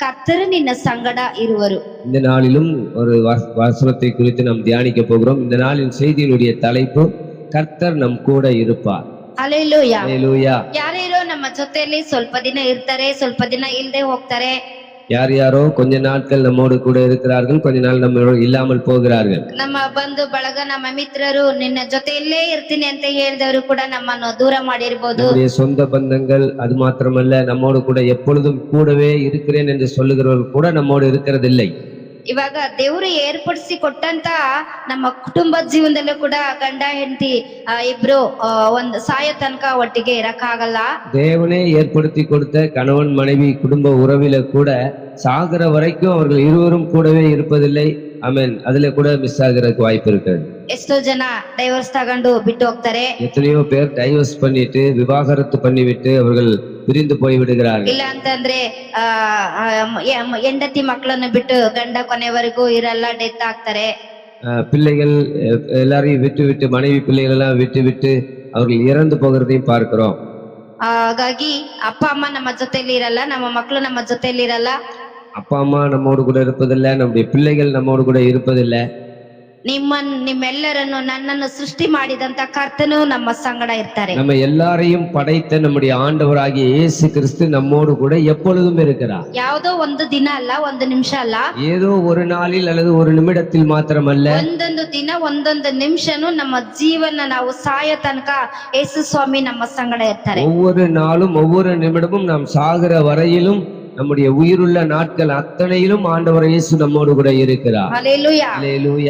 கர்த்தர் நின்ன சங்கட இருவரு. இந்த நாளிலும் ஒரு வசனத்தை குறித்து நாம் தியானிக்க போகிறோம். இந்த நாளின் செய்தியினுடைய தலைப்பு கர்த்தர் நம் கூட இருப்பார். ಹಲ್ಲೆಲೂಯಾ. ஹல்லேலூயா. ಯಾರ್ಯಾರೋ ನಮ್ಮ ಜೊತೆಯಲ್ಲಿ ಸ್ವಲ್ಪ ದಿನ ಇರ್ತಾರೆ, ಸ್ವಲ್ಪ ದಿನ ಇಲ್ಲದೆ ಹೋಗ್ತಾರೆ. யார் யாரோ கொஞ்ச நாட்கள் நம்மோடு கூட இருக்கிறார்கள், கொஞ்ச நாள் நம்மோடு இல்லாமல் போகிறார்கள். ನಮ್ಮ ಬಂಧು ಬಳಗ, ನಮ್ಮ ಮಿತ್ರರು ನಿನ್ನ ಜೊತೆಯಲ್ಲೇ ಇರ್ತೀನಿ ಅಂತ ಹೇಳಿದವರು ಕೂಡ ನಮ್ಮನ್ನು ದೂರ ಮಾಡಿರಬಹುದು. நம்முடைய சொந்த பந்தங்கள், அது மாத்திரமல்ல நம்மோடு கூட எப்பொழுதும் கூடவே இருக்கிறேன் என்று சொல்லுகிறவர்கள் கூட நம்மோடு இருக்கிறதில்லை. ಇವಾಗ ದೇವರು ಏರ್ಪಡಿಸಿ ಕೊಟ್ಟಂತ ನಮ್ಮ ಕುಟುಂಬದ ಜೀವನದಲ್ಲೂ ಕೂಡ ಗಂಡ ಹೆಂಡತಿ ಇಬ್ರು ಒಂದು ಸಾಯೋ ತನಕ ಒಟ್ಟಿಗೆ ಇರಕ್ಕಾಗಲ್ಲ. தேவனே ஏற்படுத்தி கொடுத்த கணவன் மனைவி குடும்ப உறவில கூட சாகிற வரைக்கும் அவர்கள் இருவரும் கூடவே இருப்பதில்லை. ஆமென். அதுல கூட மிஸ் ஆகிறதுக்கு வாய்ப்பு இருக்கு. ಎಷ್ಟೋ ಜನ ಡೈವರ್ಸ್ ತಗೊಂಡು ಬಿಟ್ಟು ಹೋಗ್ತಾರೆ. எத்தனையோ பேர் டைவர்ஸ் பண்ணிட்டு விவாகரத்து பண்ணிவிட்டு அவர்கள் பிரிந்து போய் விடுகிறார்கள். ಇಲ್ಲ ಅಂತಂದ್ರೆ ಹೆಂಡತಿ ಮಕ್ಕಳನ್ನು ಬಿಟ್ಟು ಗಂಡ ಕೊನೆವರೆಗೂ ಇರಲ್ಲ, ಡೆತ್ ಆಗ್ತಾರೆ. பிள்ளைகள் எல்லாரையும் விட்டு விட்டு, மனைவி பிள்ளைகள் எல்லாம் விட்டு விட்டு அவர்கள் இறந்து போகிறதையும் பார்க்கிறோம். ಹಾಗಾಗಿ ಅಪ್ಪ ಅಮ್ಮ ನಮ್ಮ ಜೊತೆಲಿ ಇರಲ್ಲ, ನಮ್ಮ ಮಕ್ಕಳು ನಮ್ಮ ಜೊತೆಲಿ ಇರಲ್ಲ. அப்பா அம்மா நம்மோடு கூட இருப்பதில்லை, நம்முடைய பிள்ளைகள் நம்மோடு கூட இருப்பதில்லை. ನಿಮ್ಮೆಲ್ಲರನ್ನು ನನ್ನನ್ನು ಸೃಷ್ಟಿ ಮಾಡಿದಂತ ಕರ್ತನು ನಮ್ಮ ಸಂಗಡ ಇರ್ತಾರೆ. நம்ம எல்லாரையும் படைத்த நம்முடைய ஆண்டவராகிய இயேசு கிறிஸ்து நம்மோடு கூட எப்பொழுதும் இருக்கிறார். ಯಾವುದೋ ಒಂದು ದಿನ ಅಲ್ಲ, ಒಂದು ನಿಮಿಷ ಅಲ್ಲ, ஏதோ ஒரு நாளில் அல்லது ஒரு நிமிடத்தில் மாத்திரமல்ல, ಒಂದೊಂದು ದಿನ ಒಂದೊಂದು ನಿಮಿಷನು ನಮ್ಮ ಜೀವನ ನಾವು ಸಾಯೋ ತನಕ ಯೇಸು ಸ್ವಾಮಿ ನಮ್ಮ ಸಂಗಡ ಇರ್ತಾರೆ. ஒவ்வொரு நாளும் ஒவ்வொரு நிமிடமும் நாம் சாகிற வரையிலும் நம்முடைய உயிருள்ள நாட்கள் அத்தனையிலும் ஆண்டவர் இயேசு நம்மோடு கூட இருக்கிறார். ஹல்லேலூயா. ஹல்லேலூயா.